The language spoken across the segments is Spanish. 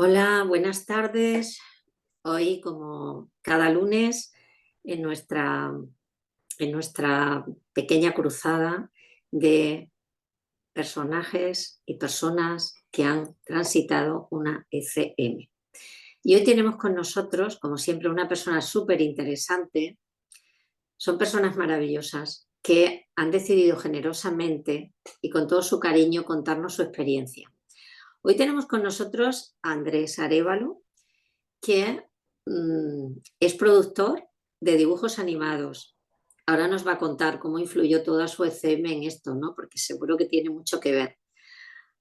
Hola, buenas tardes. Hoy, como cada lunes, en nuestra pequeña cruzada de personajes y personas que han transitado una ECM. Y hoy tenemos con nosotros, como siempre, una persona súper interesante. Son personas maravillosas que han decidido generosamente y con todo su cariño contarnos su experiencia. Hoy tenemos con nosotros a Andrés Arévalo, que es productor de dibujos animados. Ahora nos va a contar cómo influyó toda su ECM en esto, ¿no? Porque seguro que tiene mucho que ver.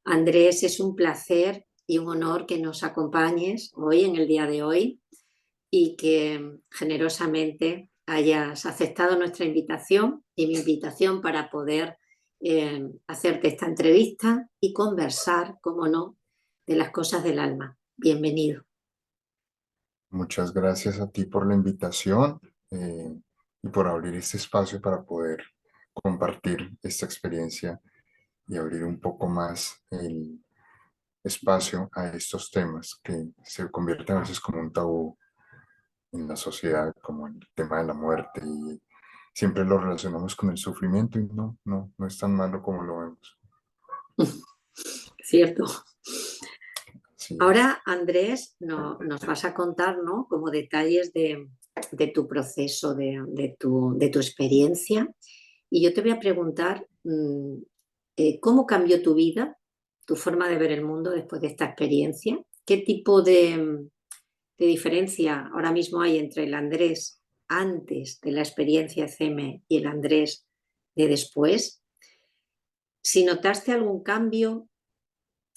Andrés, es un placer y un honor que nos acompañes hoy, en el día de hoy, y que generosamente hayas aceptado nuestra invitación y mi invitación para poder hacerte esta entrevista y conversar, como no, de las cosas del alma. Bienvenido. Muchas gracias a ti por la invitación y por abrir este espacio para poder compartir esta experiencia y abrir un poco más el espacio a estos temas que se convierten a veces como un tabú en la sociedad, como el tema de la muerte y siempre lo relacionamos con el sufrimiento y no es tan malo como lo vemos. ¿Cierto? Así es. Ahora, Andrés, nos vas a contar, ¿no? Como detalles de tu proceso, de tu experiencia. Y yo te voy a preguntar, ¿cómo cambió tu vida, tu forma de ver el mundo después de esta experiencia? ¿Qué tipo de diferencia ahora mismo hay entre el Andrés antes de la experiencia CM y el Andrés de después? Si notaste algún cambio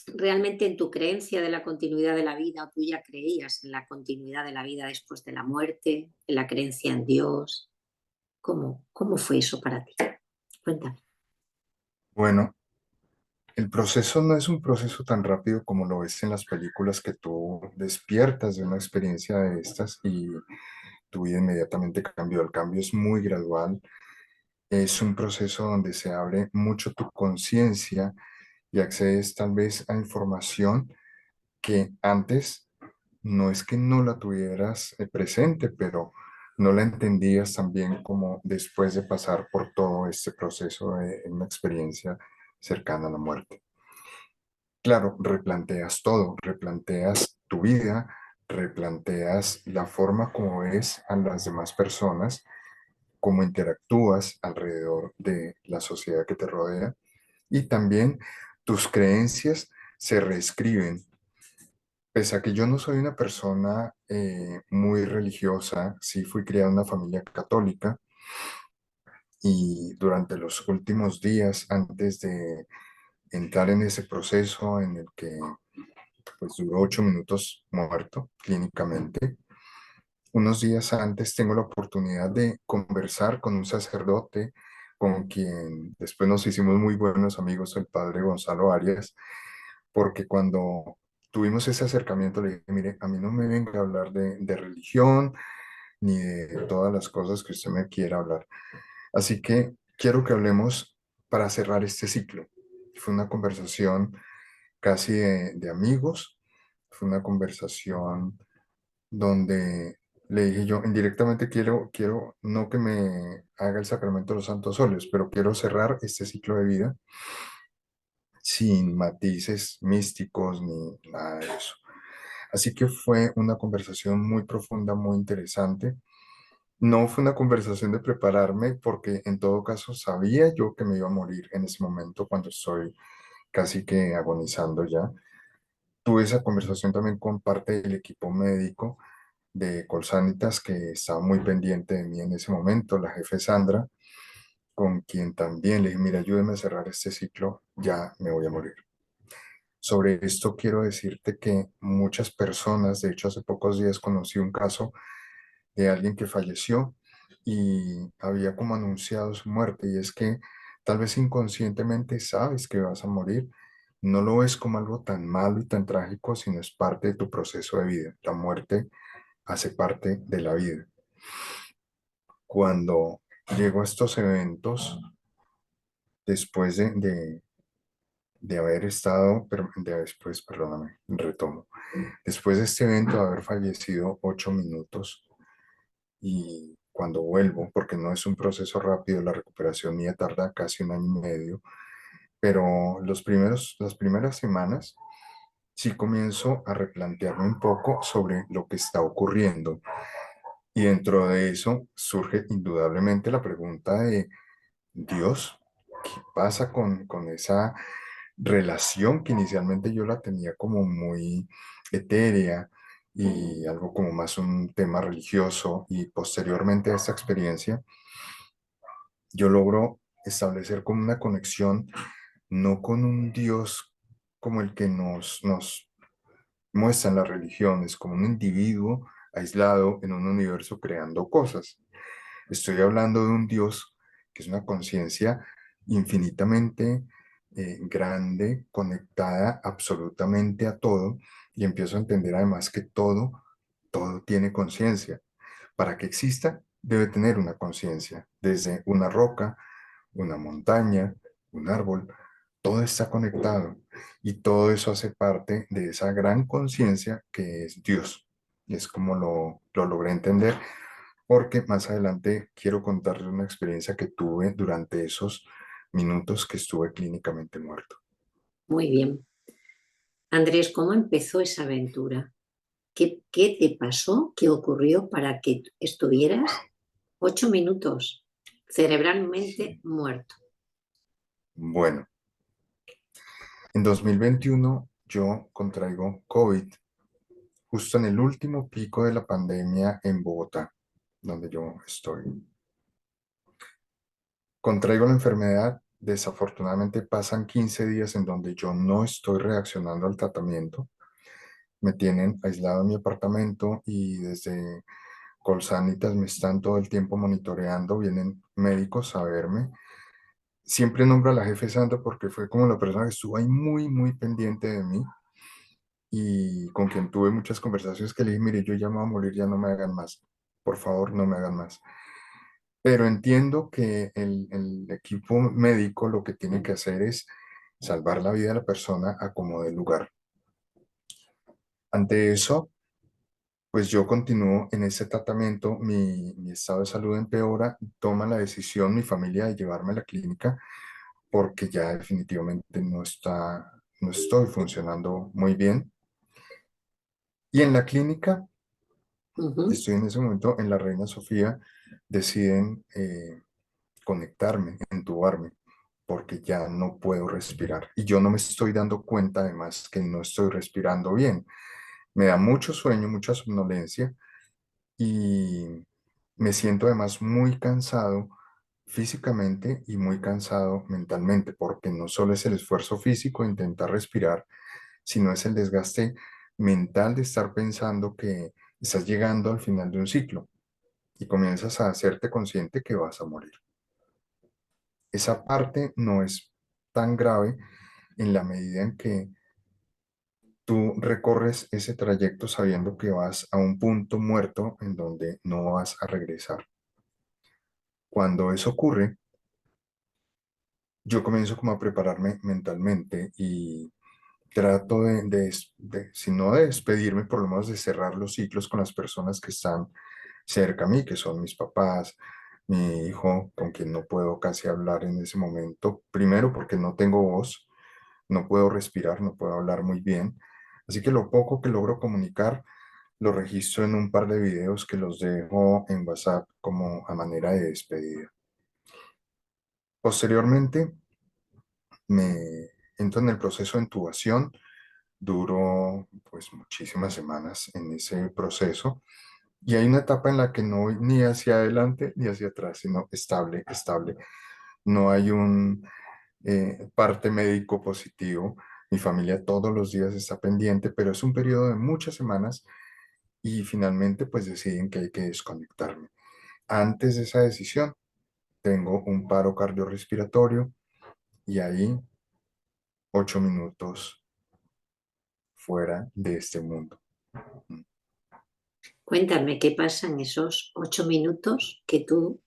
realmente en tu creencia de la continuidad de la vida, o tú ya creías en la continuidad de la vida después de la muerte, en la creencia en Dios. ¿Cómo fue eso para ti? Cuéntame. Bueno, el proceso no es un proceso tan rápido como lo ves en las películas que tú despiertas de una experiencia de estas y tu vida inmediatamente cambió. El cambio es muy gradual, es un proceso donde se abre mucho tu conciencia y accedes tal vez a información que antes no es que no la tuvieras presente, pero no la entendías tan bien como después de pasar por todo este proceso de una experiencia cercana a la muerte. Claro, replanteas todo, replanteas tu vida, replanteas la forma como ves a las demás personas, cómo interactúas alrededor de la sociedad que te rodea y también tus creencias se reescriben. Pese a que yo no soy una persona muy religiosa, sí fui criado en una familia católica y durante los últimos días antes de entrar en ese proceso en el que pues duró 8 minutos muerto clínicamente. Unos días antes tengo la oportunidad de conversar con un sacerdote con quien después nos hicimos muy buenos amigos, el padre Gonzalo Arias, porque cuando tuvimos ese acercamiento le dije, mire, a mí no me venga a hablar de religión ni de todas las cosas que usted me quiera hablar. Así que quiero que hablemos para cerrar este ciclo. Fue una conversación casi de amigos, fue una conversación donde le dije yo, indirectamente quiero no que me haga el sacramento de los santos óleos, pero quiero cerrar este ciclo de vida sin matices místicos ni nada de eso. Así que fue una conversación muy profunda, muy interesante. No fue una conversación de prepararme porque en todo caso sabía yo que me iba a morir en ese momento cuando estoy casi que agonizando ya. Tuve esa conversación también con parte del equipo médico de Colsanitas que estaba muy pendiente de mí en ese momento, la jefe Sandra, con quien también le dije, mira, ayúdeme a cerrar este ciclo, ya me voy a morir. Sobre esto quiero decirte que muchas personas, de hecho hace pocos días conocí un caso de alguien que falleció y había como anunciado su muerte y es que tal vez inconscientemente sabes que vas a morir, no lo ves como algo tan malo y tan trágico, sino es parte de tu proceso de vida. La muerte hace parte de la vida. Cuando llego a estos eventos, después de de haber estado, después, perdóname, retomo, después de este evento, de haber fallecido 8 minutos y cuando vuelvo, porque no es un proceso rápido, la recuperación mía tarda casi un año y medio, pero las primeras semanas sí comienzo a replantearme un poco sobre lo que está ocurriendo. Y dentro de eso surge indudablemente la pregunta de Dios, ¿qué pasa con esa relación que inicialmente yo la tenía como muy etérea y algo como más un tema religioso y posteriormente a esta experiencia yo logro establecer como una conexión no con un Dios como el que nos muestran las religiones, como un individuo aislado en un universo creando cosas. Estoy hablando de un Dios que es una conciencia infinitamente grande, conectada absolutamente a todo, y empiezo a entender además que todo tiene conciencia. Para que exista, debe tener una conciencia, desde una roca, una montaña, un árbol, todo está conectado y todo eso hace parte de esa gran conciencia que es Dios. Y es como lo logré entender porque más adelante quiero contarles una experiencia que tuve durante esos minutos que estuve clínicamente muerto. Muy bien. Andrés, ¿cómo empezó esa aventura? ¿Qué te pasó? ¿Qué ocurrió para que estuvieras 8 minutos cerebralmente muerto? Bueno, en 2021 yo contraigo COVID justo en el último pico de la pandemia en Bogotá, donde yo estoy. Contraigo la enfermedad, desafortunadamente pasan 15 días en donde yo no estoy reaccionando al tratamiento. Me tienen aislado en mi apartamento y desde Colsanitas me están todo el tiempo monitoreando, vienen médicos a verme. Siempre nombro a la jefe Sandra porque fue como la persona que estuvo ahí muy, muy pendiente de mí y con quien tuve muchas conversaciones que le dije, mire, yo ya me voy a morir, ya no me hagan más, por favor, no me hagan más. Pero entiendo que el equipo médico lo que tiene que hacer es salvar la vida de la persona a como dé lugar. Ante eso, pues yo continúo en ese tratamiento, mi estado de salud empeora, toma la decisión mi familia de llevarme a la clínica porque ya definitivamente no estoy funcionando muy bien. Y en la clínica, Ujú. estoy en ese momento en la Reina Sofía, deciden conectarme, entubarme, porque ya no puedo respirar. Y yo no me estoy dando cuenta además que no estoy respirando bien. Me da mucho sueño, mucha somnolencia y me siento además muy cansado físicamente y muy cansado mentalmente, porque no solo es el esfuerzo físico de intentar respirar, sino es el desgaste mental de estar pensando que estás llegando al final de un ciclo y comienzas a hacerte consciente que vas a morir. Esa parte no es tan grave en la medida en que tú recorres ese trayecto sabiendo que vas a un punto muerto en donde no vas a regresar. Cuando eso ocurre, yo comienzo como a prepararme mentalmente y trato si no de despedirme, por lo menos de cerrar los ciclos con las personas que están cerca a mí, que son mis papás, mi hijo, con quien no puedo casi hablar en ese momento, primero porque no tengo voz, no puedo respirar, no puedo hablar muy bien, así que lo poco que logro comunicar lo registro en un par de videos que los dejo en WhatsApp como a manera de despedida. Posteriormente, me entro en el proceso de intubación. Duró pues muchísimas semanas en ese proceso y hay una etapa en la que no voy ni hacia adelante ni hacia atrás, sino estable, estable. No hay un parte médico positivo. Mi familia todos los días está pendiente, pero es un periodo de muchas semanas y finalmente pues deciden que hay que desconectarme. Antes de esa decisión tengo un paro cardiorrespiratorio y ahí 8 minutos fuera de este mundo. Cuéntame qué pasa en esos 8 minutos que tú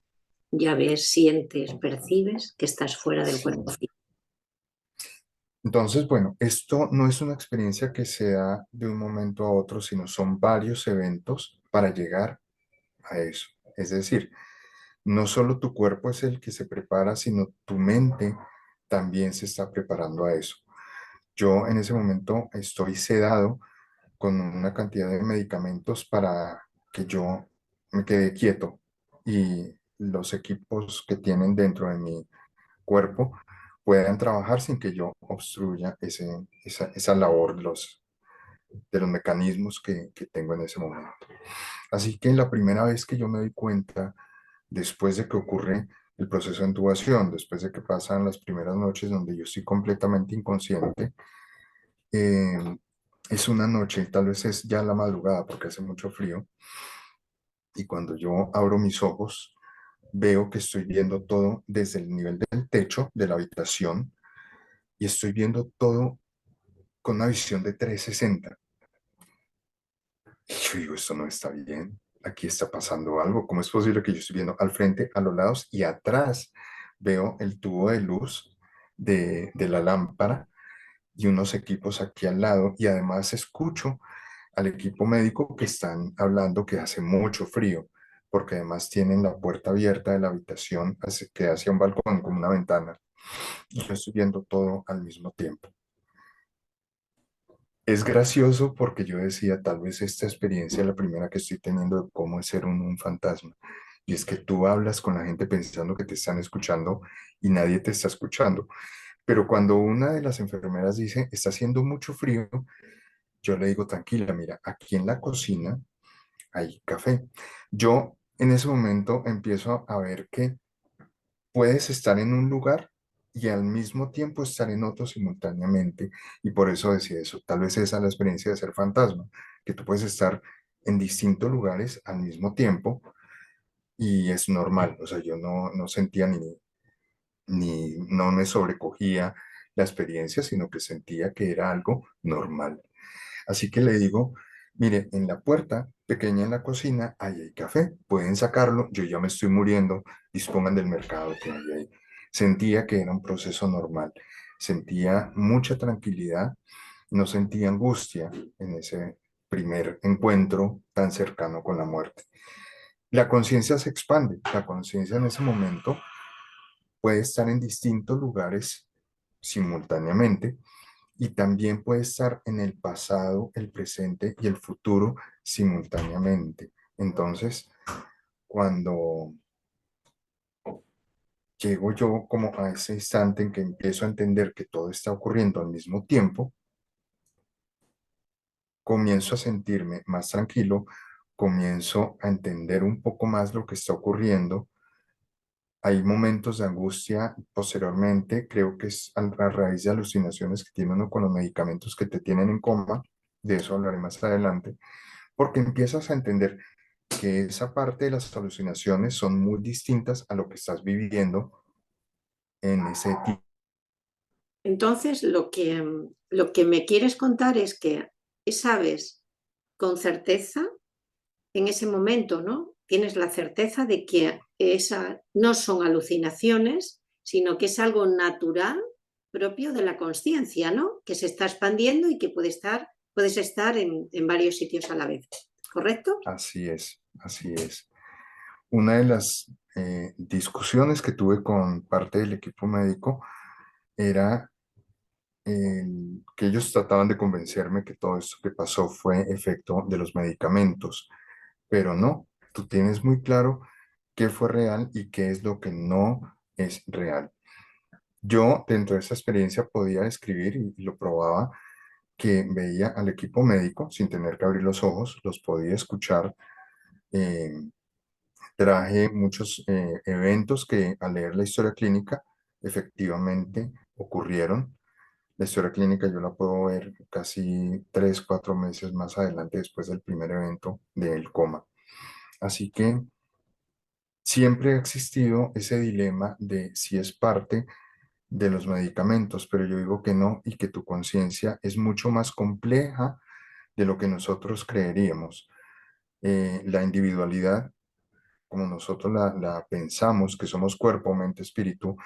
ya ves, sientes, percibes que estás fuera del cuerpo físico. Entonces, bueno, esto no es una experiencia que se da de un momento a otro, sino son varios eventos para llegar a eso. Es decir, no solo tu cuerpo es el que se prepara, sino tu mente también se está preparando a eso. Yo en ese momento estoy sedado con una cantidad de medicamentos para que yo me quede quieto y los equipos que tienen dentro de mi cuerpo puedan trabajar sin que yo obstruya esa labor de los mecanismos que tengo en ese momento. Así que la primera vez que yo me doy cuenta, después de que ocurre el proceso de intubación, después de que pasan las primeras noches donde yo estoy completamente inconsciente, eh, es una noche, tal vez es ya la madrugada porque hace mucho frío, y cuando yo abro mis ojos, veo que estoy viendo todo desde el nivel del techo de la habitación y estoy viendo todo con una visión de 360. Y yo digo, esto no está bien, aquí está pasando algo. ¿Cómo es posible que yo estoy viendo al frente, a los lados y atrás veo el tubo de luz de la lámpara y unos equipos aquí al lado? Y además escucho al equipo médico que están hablando que hace mucho frío, porque además tienen la puerta abierta de la habitación que hacia un balcón como una ventana. Y yo estoy viendo todo al mismo tiempo. Es gracioso porque yo decía, tal vez esta experiencia es la primera que estoy teniendo de cómo es ser un fantasma. Y es que tú hablas con la gente pensando que te están escuchando y nadie te está escuchando. Pero cuando una de las enfermeras dice, está haciendo mucho frío, yo le digo, tranquila, mira, aquí en la cocina hay café. Yo en ese momento empiezo a ver que puedes estar en un lugar y al mismo tiempo estar en otro simultáneamente. Y por eso decía eso. Tal vez esa es la experiencia de ser fantasma, que tú puedes estar en distintos lugares al mismo tiempo y es normal. O sea, yo no sentía no me sobrecogía la experiencia, sino que sentía que era algo normal. Así que le digo, mire, en la puerta pequeña en la cocina, ahí hay café, pueden sacarlo, yo ya me estoy muriendo, dispongan del mercado que hay ahí. Sentía que era un proceso normal, sentía mucha tranquilidad, no sentía angustia en ese primer encuentro tan cercano con la muerte. La conciencia se expande, la conciencia en ese momento puede estar en distintos lugares simultáneamente y también puede estar en el pasado, el presente y el futuro simultáneamente. Entonces, cuando llego yo como a ese instante en que empiezo a entender que todo está ocurriendo al mismo tiempo, comienzo a sentirme más tranquilo, comienzo a entender un poco más lo que está ocurriendo. Hay momentos de angustia posteriormente, creo que es a raíz de alucinaciones que tiene uno con los medicamentos que te tienen en coma, de eso hablaré más adelante, porque empiezas a entender que esa parte de las alucinaciones son muy distintas a lo que estás viviendo en ese tipo. Entonces, lo que me quieres contar es que sabes con certeza en ese momento, ¿no? Tienes la certeza de que esa no son alucinaciones, sino que es algo natural propio de la conciencia, ¿no? Que se está expandiendo y que puedes estar en varios sitios a la vez, ¿correcto? Así es, así es. Una de las discusiones que tuve con parte del equipo médico era que ellos trataban de convencerme que todo esto que pasó fue efecto de los medicamentos, pero no, tú tienes muy claro qué fue real y qué es lo que no es real. Yo dentro de esa experiencia podía describir y lo probaba que veía al equipo médico sin tener que abrir los ojos, los podía escuchar. eh, Traje muchos eventos que al leer la historia clínica efectivamente ocurrieron. La historia clínica yo la puedo ver casi 3, 4 meses más adelante después del primer evento del coma. Así que siempre ha existido ese dilema de si es parte de los medicamentos, pero yo digo que no y que tu conciencia es mucho más compleja de lo que nosotros creeríamos. La individualidad, como nosotros la pensamos, que somos cuerpo, mente, espíritu,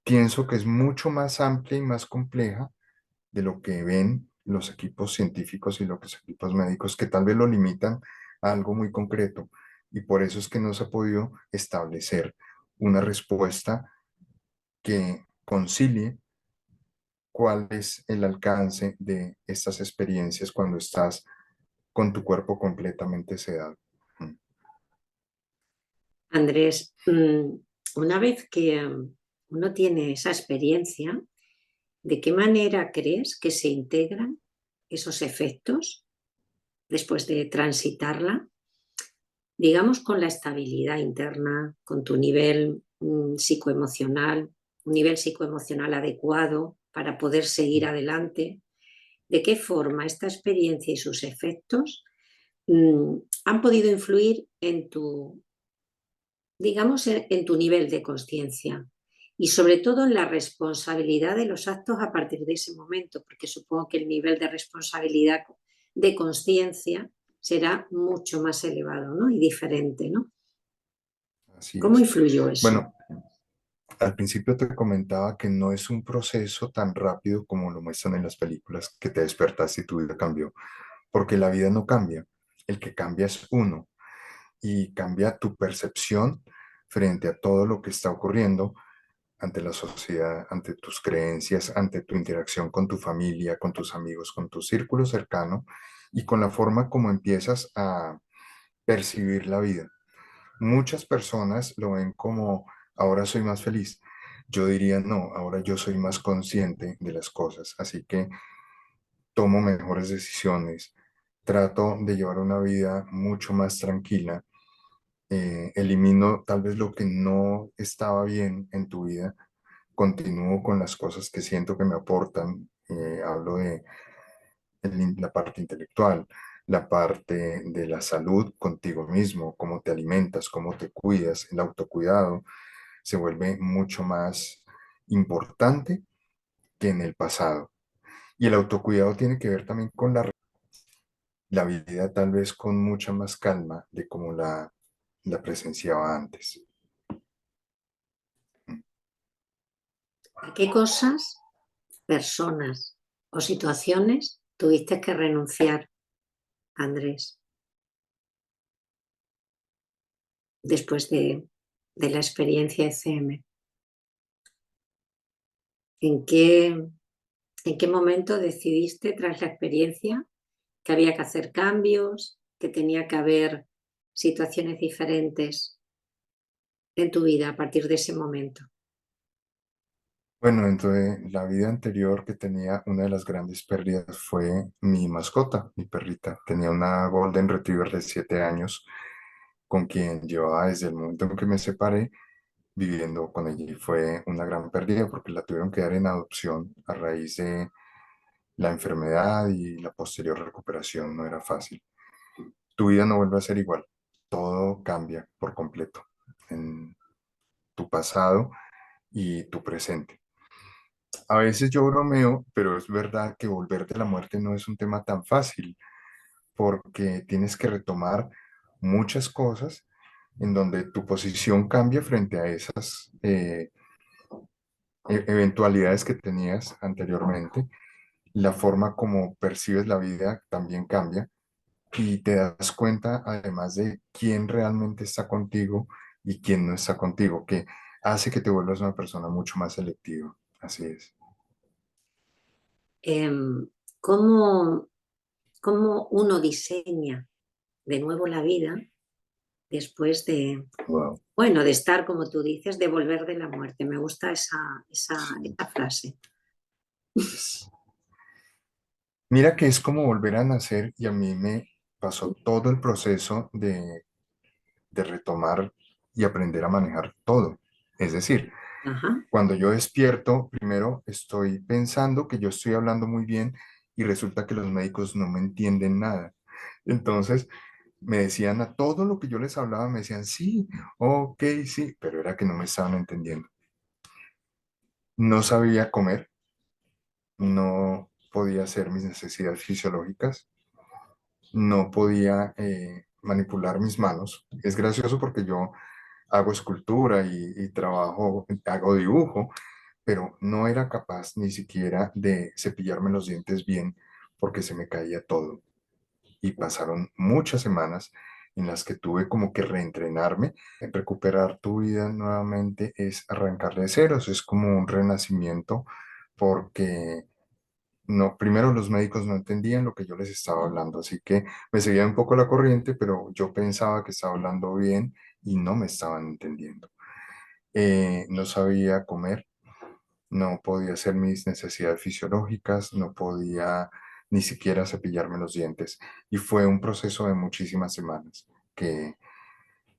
pienso que es mucho más amplia y más compleja de lo que ven los equipos científicos y los equipos médicos, que tal vez lo limitan a algo muy concreto. Y por eso es que no se ha podido establecer una respuesta que concilie cuál es el alcance de estas experiencias cuando estás con tu cuerpo completamente sedado. Mm. Andrés, una vez que uno tiene esa experiencia, ¿de qué manera crees que se integran esos efectos después de transitarla? Digamos con la estabilidad interna, con tu nivel psicoemocional, un nivel psicoemocional adecuado para poder seguir adelante. ¿De qué forma esta experiencia y sus efectos han podido influir en tu, digamos, en tu nivel de conciencia? Y sobre todo en la responsabilidad de los actos a partir de ese momento, porque supongo que el nivel de responsabilidad de conciencia será mucho más elevado, ¿no? Y diferente, ¿no? Así ¿Cómo es. influyó eso? Bueno, al principio te comentaba que no es un proceso tan rápido como lo muestran en las películas, que te despertaste y tu vida cambió, porque la vida no cambia. El que cambia es uno y cambia tu percepción frente a todo lo que está ocurriendo ante la sociedad, ante tus creencias, ante tu interacción con tu familia, con tus amigos, con tu círculo cercano y con la forma como empiezas a percibir la vida. Muchas personas lo ven como ahora soy más feliz. Yo diría no, ahora yo soy más consciente de las cosas, así que tomo mejores decisiones, trato de llevar una vida mucho más tranquila, elimino tal vez lo que no estaba bien en tu vida, continúo con las cosas que siento que me aportan, hablo de la parte intelectual, la parte de la salud contigo mismo, cómo te alimentas, cómo te cuidas, el autocuidado se vuelve mucho más importante que en el pasado. Y el autocuidado tiene que ver también con la vida tal vez con mucha más calma de como la presenciaba antes. ¿A qué cosas, personas o situaciones tuviste que renunciar, Andrés, después de la experiencia ECM? ¿En qué, en qué momento decidiste, tras la experiencia, que había que hacer cambios, que tenía que haber situaciones diferentes en tu vida a partir de ese momento? Bueno, entonces la vida anterior que tenía una de las grandes pérdidas fue mi mascota, mi perrita. Tenía una Golden Retriever de 7 años con quien llevaba desde el momento en que me separé viviendo con ella y fue una gran pérdida porque la tuvieron que dar en adopción a raíz de la enfermedad y la posterior recuperación. No era fácil. Tu vida no vuelve a ser igual. Todo cambia por completo en tu pasado y tu presente. A veces yo bromeo, pero es verdad que volver de la muerte no es un tema tan fácil porque tienes que retomar muchas cosas en donde tu posición cambia frente a esas eventualidades que tenías anteriormente. La forma como percibes la vida también cambia y te das cuenta además de quién realmente está contigo y quién no está contigo, que hace que te vuelvas una persona mucho más selectiva. Así es. Em, ¿cómo, cómo uno diseña de nuevo la vida después de, Wow. bueno, de estar, como tú dices, de volver de la muerte? Me gusta Sí. esa frase. Es- Mira que es como volver a nacer y a mí me pasó todo el proceso de retomar y aprender a manejar todo. Es decir, Ajá. cuando yo despierto, primero estoy pensando que yo estoy hablando muy bien y resulta que los médicos no me entienden nada. Entonces me decían a todo lo que yo les hablaba, me decían sí, ok, sí, pero era que no me estaban entendiendo. No sabía comer, no podía hacer mis necesidades fisiológicas, no podía manipular mis manos. Es gracioso porque yo hago escultura y trabajo, hago dibujo, pero no era capaz ni siquiera de cepillarme los dientes bien porque se me caía todo. Y pasaron muchas semanas en las que tuve como que reentrenarme. Recuperar tu vida nuevamente es arrancar de ceros, es como un renacimiento porque no, primero los médicos no entendían lo que yo les estaba hablando, así que me seguían un poco la corriente, pero yo pensaba que estaba hablando bien y no me estaban entendiendo. No sabía comer, no podía hacer mis necesidades fisiológicas, no podía ni siquiera cepillarme los dientes. Y fue un proceso de muchísimas semanas que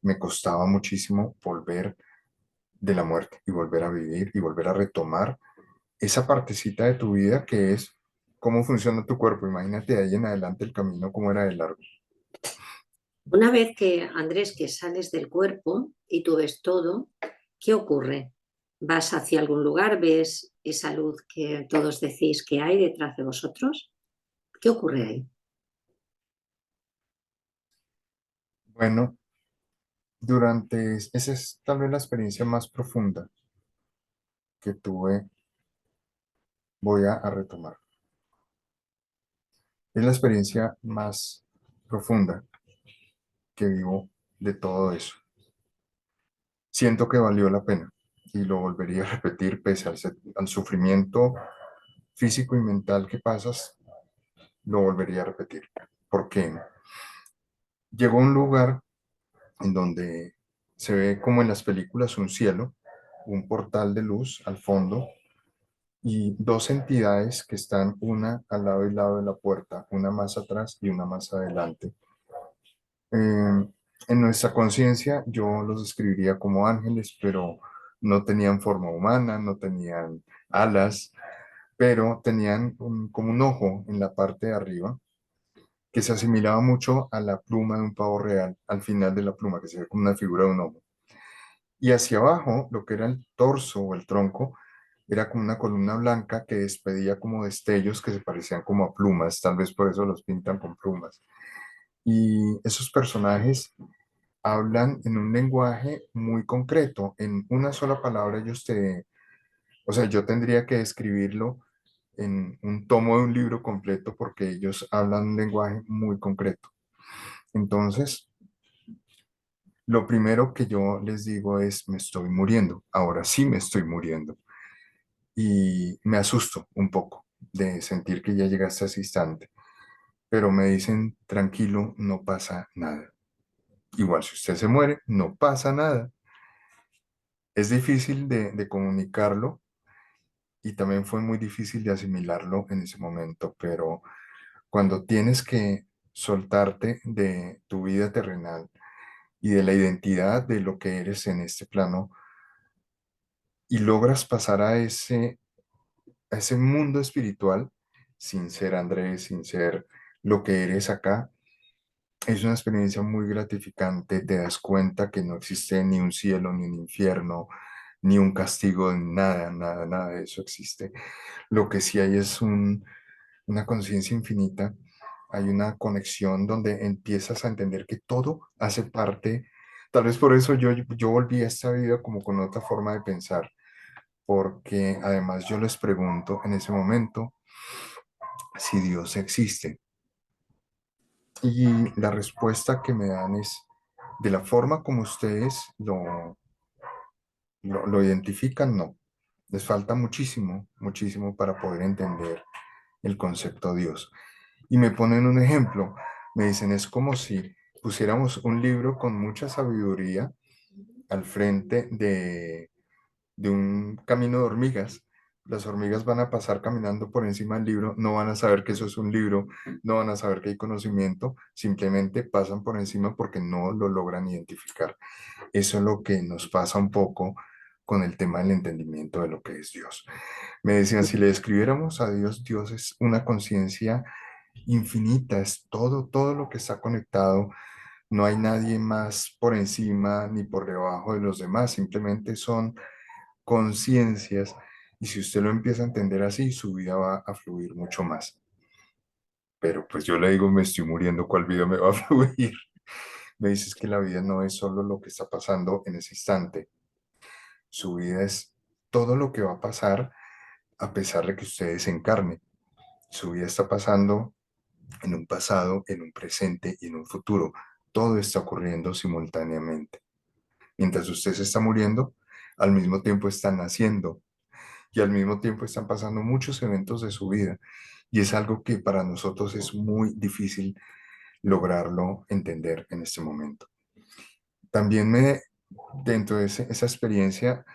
me costaba muchísimo volver de la muerte y volver a vivir y volver a retomar esa partecita de tu vida que es cómo funciona tu cuerpo. Imagínate de ahí en adelante el camino cómo era de largo. Una vez que, Andrés, que sales del cuerpo y tú ves todo, ¿qué ocurre? ¿Vas hacia algún lugar? ¿Ves esa luz que todos decís que hay detrás de vosotros? ¿Qué ocurre ahí? Bueno, esa es tal vez la experiencia más profunda que tuve, voy a retomar. Es la experiencia más profunda que vivo de todo eso. Siento que valió la pena y lo volvería a repetir pese al sufrimiento físico y mental que pasas, lo volvería a repetir. Porque llegó a un lugar en donde se ve como en las películas un cielo, un portal de luz al fondo y dos entidades que están una al lado y lado de la puerta, una más atrás y una más adelante. En nuestra conciencia yo los describiría como ángeles, pero no tenían forma humana, no tenían alas, pero tenían como un ojo en la parte de arriba que se asimilaba mucho a la pluma de un pavo real, al final de la pluma, que se ve como una figura de un ojo. Y hacia abajo, lo que era el torso o el tronco, era como una columna blanca que despedía como destellos que se parecían como a plumas, tal vez por eso los pintan con plumas. Y esos personajes hablan en un lenguaje muy concreto, en una sola palabra o sea, yo tendría que describirlo en un tomo de un libro completo porque ellos hablan un lenguaje muy concreto. Entonces, lo primero que yo les digo es, me estoy muriendo, ahora sí me estoy muriendo. Y me asusto un poco de sentir que ya llegaste a ese instante, pero me dicen, tranquilo, no pasa nada. Igual si usted se muere, no pasa nada. Es difícil de comunicarlo y también fue muy difícil de asimilarlo en ese momento, pero cuando tienes que soltarte de tu vida terrenal y de la identidad de lo que eres en este plano y logras pasar a ese mundo espiritual sin ser Andrés, sin ser lo que eres acá, es una experiencia muy gratificante. Te das cuenta que no existe ni un cielo, ni un infierno, ni un castigo, nada, nada, nada de eso existe. Lo que sí hay es una conciencia infinita. Hay una conexión donde empiezas a entender que todo hace parte. Tal vez por eso yo volví a esta vida como con otra forma de pensar, porque además yo les pregunto en ese momento si Dios existe. Y la respuesta que me dan es, de la forma como ustedes lo identifican, no. Les falta muchísimo, muchísimo para poder entender el concepto Dios. Y me ponen un ejemplo, me dicen, es como si pusiéramos un libro con mucha sabiduría al frente de un camino de hormigas. Las hormigas van a pasar caminando por encima del libro, no van a saber que eso es un libro, no van a saber que hay conocimiento, simplemente pasan por encima porque no lo logran identificar. Eso es lo que nos pasa un poco con el tema del entendimiento de lo que es Dios. Me decían, si le describiéramos a Dios, Dios es una conciencia infinita, es todo, todo lo que está conectado. No hay nadie más por encima ni por debajo de los demás, simplemente son conciencias y si usted lo empieza a entender así, su vida va a fluir mucho más. Pero pues yo le digo, me estoy muriendo, ¿cuál vida me va a fluir? Me dices que la vida no es solo lo que está pasando en ese instante, su vida es todo lo que va a pasar a pesar de que usted desencarne. Su vida está pasando en un pasado, en un presente y en un futuro. Todo está ocurriendo simultáneamente. Mientras usted se está muriendo, al mismo tiempo están naciendo y al mismo tiempo están pasando muchos eventos de su vida. Y es algo que para nosotros es muy difícil lograrlo entender en este momento. También dentro de esa experiencia,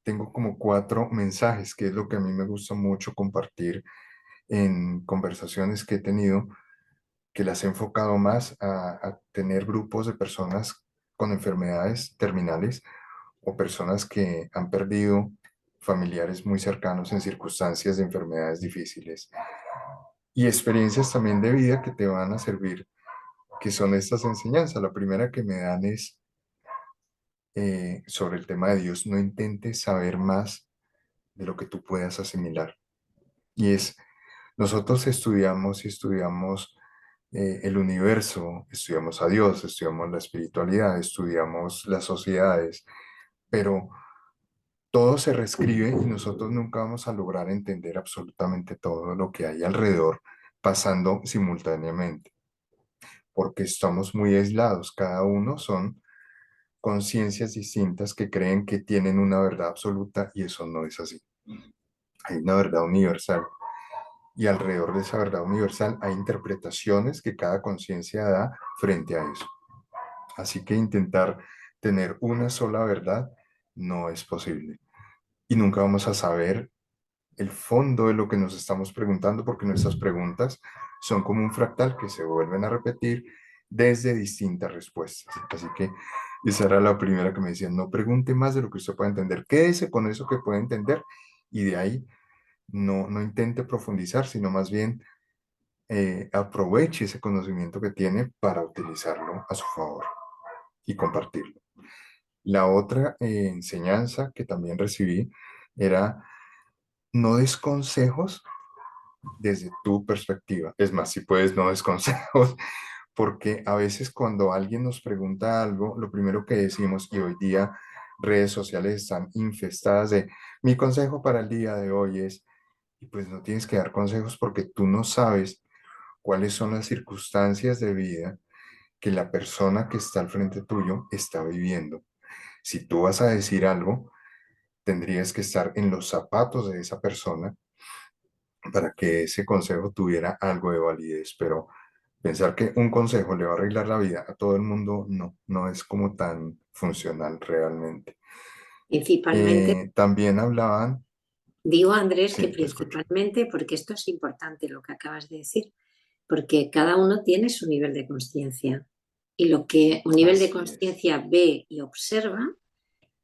tengo como cuatro mensajes, que es lo que a mí me gusta mucho compartir en conversaciones que he tenido, que las he enfocado más a tener grupos de personas con enfermedades terminales o personas que han perdido familiares muy cercanos en circunstancias de enfermedades difíciles y experiencias también de vida que te van a servir, que son estas enseñanzas. La primera que me dan es sobre el tema de Dios. No intentes saber más de lo que tú puedas asimilar. Y es, nosotros estudiamos y estudiamos el universo, estudiamos a Dios, estudiamos la espiritualidad, estudiamos las sociedades, pero todo se reescribe y nosotros nunca vamos a lograr entender absolutamente todo lo que hay alrededor pasando simultáneamente, porque estamos muy aislados, cada uno son conciencias distintas que creen que tienen una verdad absoluta y eso no es así. Hay una verdad universal y alrededor de esa verdad universal hay interpretaciones que cada conciencia da frente a eso. Así que intentar tener una sola verdad no es posible. Y nunca vamos a saber el fondo de lo que nos estamos preguntando porque nuestras preguntas son como un fractal que se vuelven a repetir desde distintas respuestas. Así que esa era la primera que me decían, no pregunte más de lo que usted puede entender, quédese con eso que puede entender y de ahí no intente profundizar, sino más bien aproveche ese conocimiento que tiene para utilizarlo a su favor y compartirlo. La otra enseñanza que también recibí era no des consejos desde tu perspectiva. Es más, si puedes, no des consejos, porque a veces cuando alguien nos pregunta algo, lo primero que decimos, y hoy día redes sociales están infestadas de, mi consejo para el día de hoy es, y pues no tienes que dar consejos porque tú no sabes cuáles son las circunstancias de vida que la persona que está al frente tuyo está viviendo. Si tú vas a decir algo, tendrías que estar en los zapatos de esa persona para que ese consejo tuviera algo de validez, pero pensar que un consejo le va a arreglar la vida a todo el mundo, no es como tan funcional realmente. Principalmente, También hablaban, digo Andrés que sí, te escucho. principalmente porque esto es importante lo que acabas de decir, porque cada uno tiene su nivel de conciencia y lo que un nivel de Así es, conciencia ve y observa,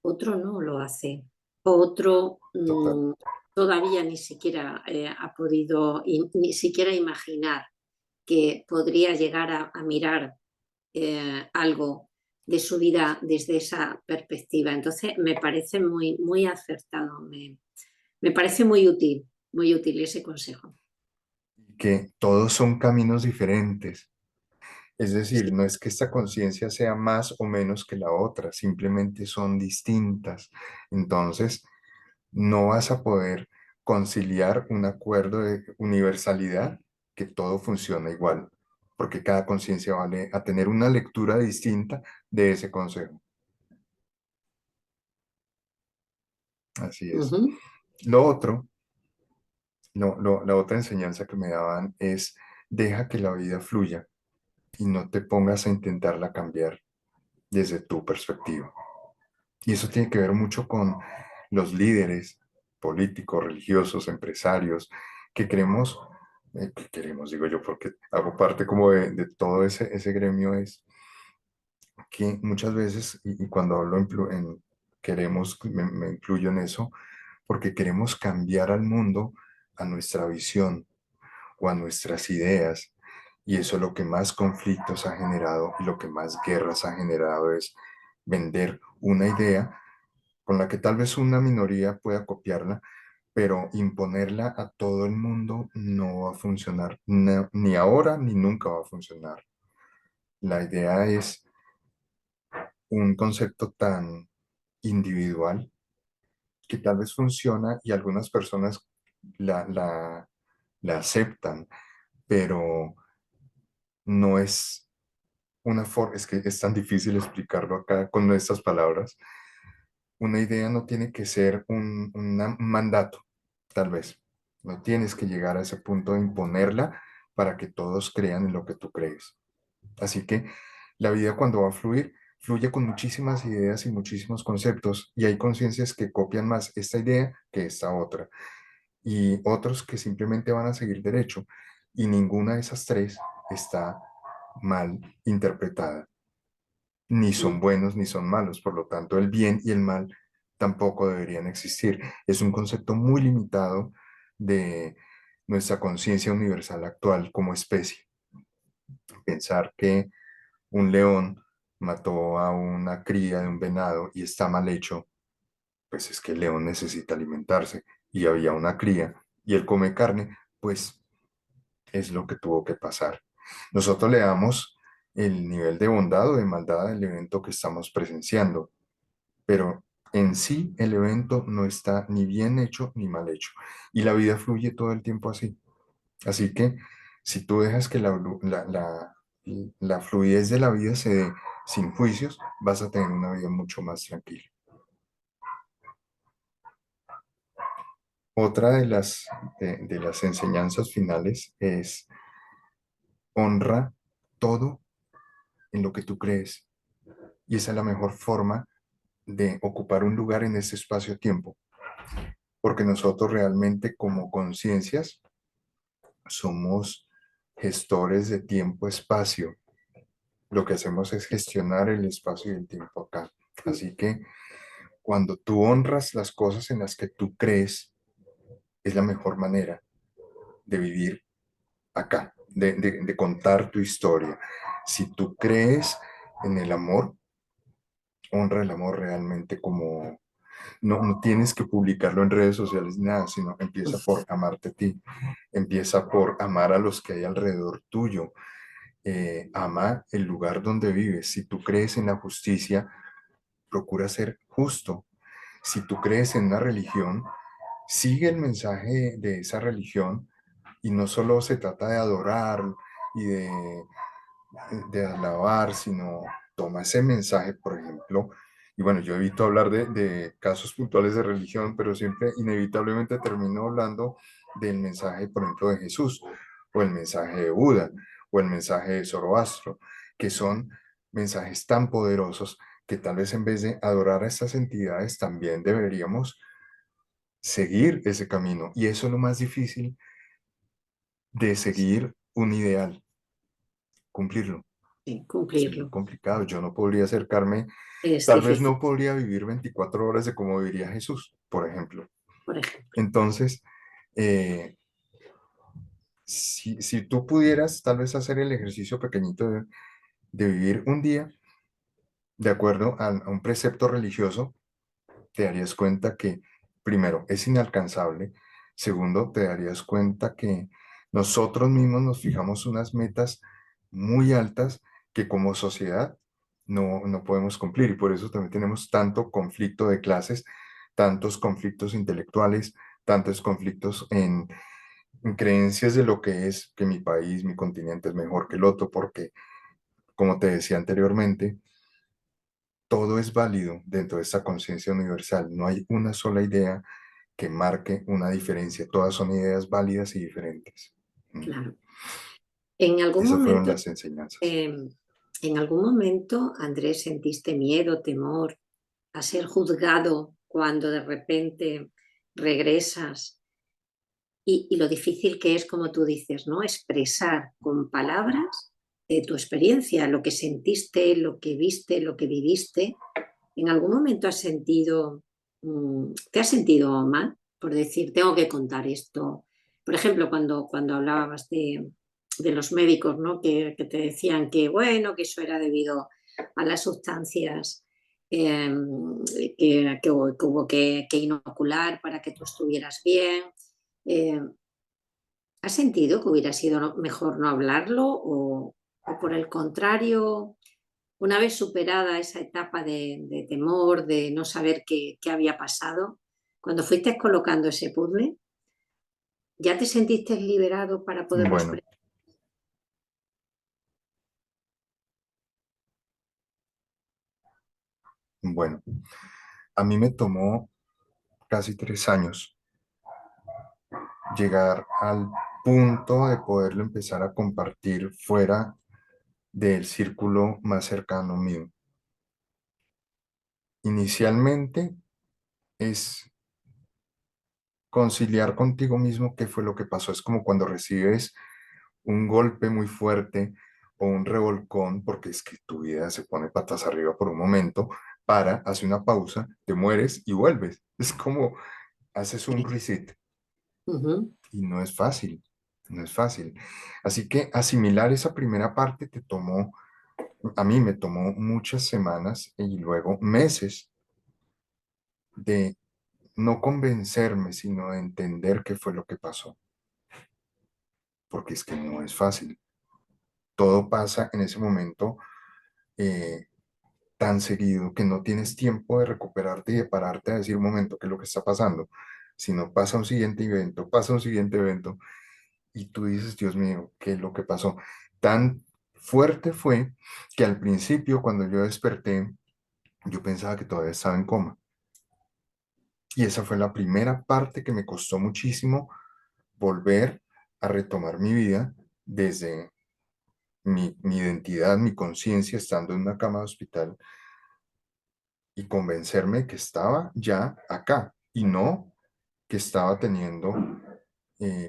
otro no lo hace. Otro total. todavía ni siquiera ha podido, ni siquiera imaginar que podría llegar a mirar algo de su vida desde esa perspectiva. Entonces, me parece muy, muy acertado, me parece muy útil ese consejo. Que todos son caminos diferentes. Es decir, Sí. no es que esta conciencia sea más o menos que la otra, simplemente son distintas. Entonces, no vas a poder conciliar un acuerdo de universalidad que todo funciona igual, porque cada conciencia vale a tener una lectura distinta de ese consejo. Así es. Ujú. Lo otro, la otra enseñanza que me daban es, deja que la vida fluya y no te pongas a intentarla cambiar desde tu perspectiva. Y eso tiene que ver mucho con los líderes políticos, religiosos, empresarios, que queremos, digo yo, porque hago parte como de todo ese gremio, es que muchas veces, y cuando hablo queremos, me incluyo en eso, porque queremos cambiar al mundo a nuestra visión o a nuestras ideas. Y eso es lo que más conflictos ha generado y lo que más guerras ha generado es vender una idea con la que tal vez una minoría pueda copiarla, pero imponerla a todo el mundo no va a funcionar, ni ahora ni nunca va a funcionar. La idea es un concepto tan individual que tal vez funciona y algunas personas la, la, la aceptan, pero no es una forma, es que es tan difícil explicarlo acá con estas palabras. Una idea no tiene que ser un mandato, tal vez. No tienes que llegar a ese punto de imponerla para que todos crean en lo que tú crees. Así que la vida cuando va a fluir, fluye con muchísimas ideas y muchísimos conceptos y hay conciencias que copian más esta idea que esta otra y otros que simplemente van a seguir derecho y ninguna de esas tres está mal interpretada. Ni son buenos ni son malos, por lo tanto el bien y el mal tampoco deberían existir. Es un concepto muy limitado de nuestra conciencia universal actual como especie. Pensar que un león mató a una cría de un venado y está mal hecho, pues es que el león necesita alimentarse y había una cría y él come carne, pues es lo que tuvo que pasar. Nosotros le damos el nivel de bondad o de maldad al evento que estamos presenciando, pero en sí el evento no está ni bien hecho ni mal hecho y la vida fluye todo el tiempo así. Así que si tú dejas que la fluidez de la vida se dé sin juicios, vas a tener una vida mucho más tranquila. Otra de las enseñanzas finales es honra todo en lo que tú crees. Y esa es la mejor forma de ocupar un lugar en ese espacio-tiempo, porque nosotros realmente como conciencias somos gestores de tiempo-espacio. Lo que hacemos es gestionar el espacio y el tiempo acá. Así que cuando tú honras las cosas en las que tú crees, es la mejor manera de vivir acá, de contar tu historia. Si tú crees en el amor, honra el amor realmente como... No tienes que publicarlo en redes sociales, nada, sino empieza por amarte a ti, empieza por amar a los que hay alrededor tuyo, ama el lugar donde vives. Si tú crees en la justicia, procura ser justo. Si tú crees en una religión, sigue el mensaje de esa religión y no solo se trata de adorar y de alabar, sino toma ese mensaje, por ejemplo, y bueno, yo evito hablar de casos puntuales de religión, pero siempre inevitablemente termino hablando del mensaje, por ejemplo, de Jesús, o el mensaje de Buda, o el mensaje de Zoroastro, que son mensajes tan poderosos que tal vez en vez de adorar a estas entidades, también deberíamos seguir ese camino. Y eso es lo más difícil de seguir un ideal, cumplirlo. Sí, Es muy cumplirlo. complicado. Yo no podría acercarme, Es tal vez difícil, no podría vivir 24 horas de cómo viviría Jesús, por ejemplo. por ejemplo. Entonces, eh, si tú pudieras tal vez hacer el ejercicio pequeñito de vivir un día de acuerdo a un precepto religioso, te darías cuenta que, primero, es inalcanzable. Segundo, te darías cuenta que nosotros mismos nos fijamos unas metas muy altas que como sociedad no podemos cumplir. Y por eso también tenemos tanto conflicto de clases, tantos conflictos intelectuales, tantos conflictos en creencias de lo que es que mi país, mi continente es mejor que el otro, porque, como te decía anteriormente, todo es válido dentro de esta conciencia universal. No hay una sola idea que marque una diferencia. Todas son ideas válidas y diferentes. Mm. Claro. En algún Esas fueron momento, las enseñanzas. eh, en algún momento, Andrés, ¿sentiste miedo, temor a ser juzgado cuando de repente regresas? Y lo difícil que es, como tú dices, ¿no? Expresar con palabras tu experiencia, lo que sentiste, lo que viste, lo que viviste. ¿En algún momento has sentido, te has sentido mal por decir, tengo que contar esto? Por ejemplo, cuando hablabas de los médicos, ¿no? Que te decían que, bueno, que eso era debido a las sustancias eh, que hubo que inocular para que tú estuvieras bien. Eh, ¿Has sentido que hubiera sido mejor no hablarlo o por el contrario, una vez superada esa etapa de temor, de no saber qué había pasado, Cuando fuiste colocando ese puzzle, ¿ya te sentiste liberado para poderlo Bueno, expresar? bueno, a mí me tomó casi 3 años llegar al punto de poderlo empezar a compartir fuera del círculo más cercano mío. Inicialmente es conciliar contigo mismo qué fue lo que pasó. Es como cuando recibes un golpe muy fuerte o un revolcón, porque es que tu vida se pone patas arriba por un momento, hace una pausa, te mueres y vuelves. Es como haces un Sí. reset Ujú, y no es fácil, no es fácil. Así que asimilar esa primera parte a mí me tomó muchas semanas y luego meses de no convencerme, sino de entender qué fue lo que pasó, porque es que no es fácil. Todo pasa en ese momento eh, tan seguido que no tienes tiempo de recuperarte y de pararte a decir un momento qué es lo que está pasando, sino pasa un siguiente evento, pasa un siguiente evento y tú dices, Dios mío, ¿qué es lo que pasó? Tan fuerte fue que al principio cuando yo desperté, yo pensaba que todavía estaba en coma. Y esa fue la primera parte que me costó muchísimo volver a retomar mi vida desde mi identidad, mi conciencia estando en una cama de hospital y convencerme que estaba ya acá y no que estaba teniendo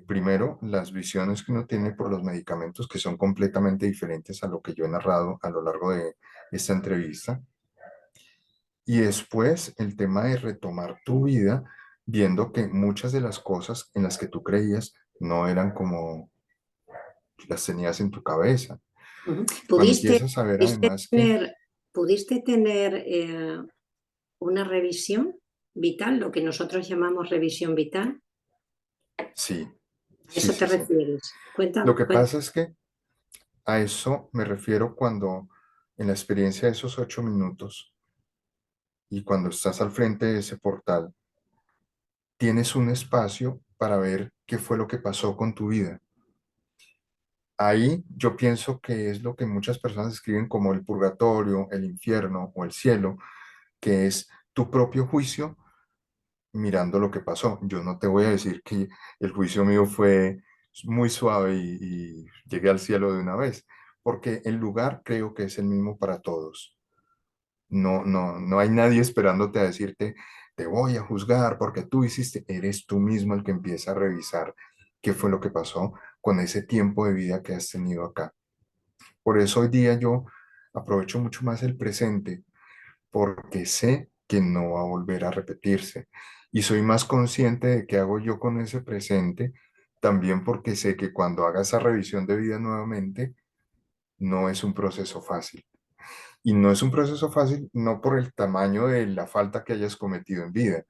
primero las visiones que uno tiene por los medicamentos que son completamente diferentes a lo que yo he narrado a lo largo de esta entrevista y después el tema de retomar tu vida viendo que muchas de las cosas en las que tú creías no eran como las tenías en tu cabeza. ujú. Cuando ¿Pudiste, empiezas a ver pudiste además que tener, pudiste tener una revisión vital, lo que nosotros llamamos revisión vital? sí, ¿A sí, eso te sí, sí. refieres? Lo que Cuenta. pasa es que a eso me refiero cuando en la experiencia de esos 8 minutos y cuando estás al frente de ese portal, tienes un espacio para ver qué fue lo que pasó con tu vida. Ahí yo pienso que es lo que muchas personas describen como el purgatorio, el infierno o el cielo, que es tu propio juicio mirando lo que pasó. Yo no te voy a decir que el juicio mío fue muy suave y llegué al cielo de una vez, porque el lugar creo que es el mismo para todos. No, no, no hay nadie esperándote a decirte, te voy a juzgar porque tú hiciste, eres tú mismo el que empieza a revisar qué fue lo que pasó con ese tiempo de vida que has tenido acá. Por eso hoy día yo aprovecho mucho más el presente porque sé que no va a volver a repetirse. Y soy más consciente de qué hago yo con ese presente, también porque sé que cuando haga esa revisión de vida nuevamente, no es un proceso fácil. Y no es un proceso fácil no por el tamaño de la falta que hayas cometido en vida,